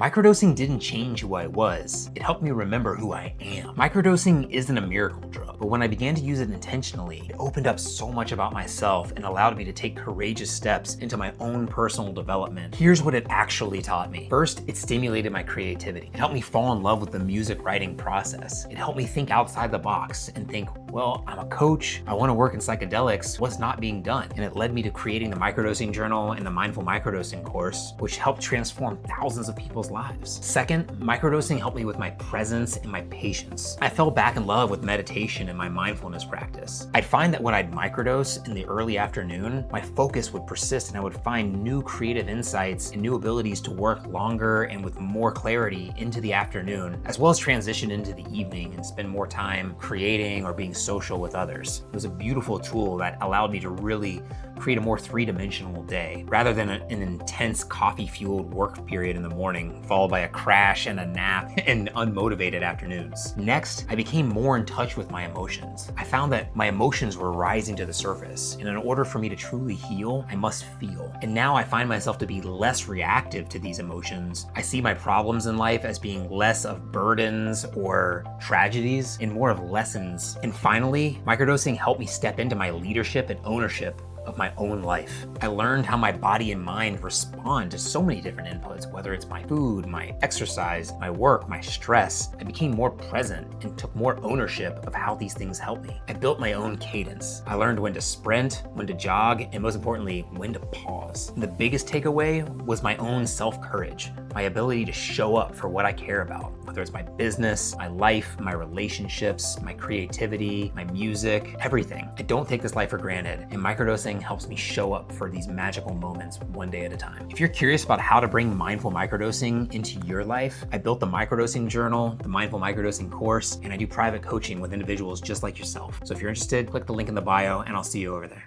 Microdosing didn't change who I was. It helped me remember who I am. Microdosing isn't a miracle drug, but when I began to use it intentionally, it opened up so much about myself and allowed me to take courageous steps into my own personal development. Here's what it actually taught me. First, it stimulated my creativity. It helped me fall in love with the music writing process. It helped me think outside the box and think, well, I'm a coach, I want to work in psychedelics, what's not being done? And it led me to creating the Microdosing Journal and the Mindful Microdosing course, which helped transform thousands of people's lives. Second, microdosing helped me with my presence and my patience. I fell back in love with meditation and my mindfulness practice. I'd find that when I'd microdose in the early afternoon, my focus would persist and I would find new creative insights and new abilities to work longer and with more clarity into the afternoon, as well as transition into the evening and spend more time creating or being social with others. It was a beautiful tool that allowed me to really create a more three-dimensional day, rather than an intense coffee-fueled work period in the morning, followed by a crash and a nap and unmotivated afternoons. Next, I became more in touch with my emotions. I found that my emotions were rising to the surface, and in order for me to truly heal, I must feel. And now I find myself to be less reactive to these emotions. I see my problems in life as being less of burdens or tragedies and more of lessons. And finally, microdosing helped me step into my leadership and ownership of my own life. I learned how my body and mind respond to so many different inputs, whether it's my food, my exercise, my work, my stress. I became more present and took more ownership of how these things help me. I built my own cadence. I learned when to sprint, when to jog, and most importantly, when to pause. And the biggest takeaway was my own self-courage, my ability to show up for what I care about, whether it's my business, my life, my relationships, my creativity, my music, everything. I don't take this life for granted, and microdosing helps me show up for these magical moments one day at a time. If you're curious about how to bring mindful microdosing into your life, I built the Microdosing Journal, the Mindful Microdosing course, and I do private coaching with individuals just like yourself. So if you're interested, click the link in the bio and I'll see you over there.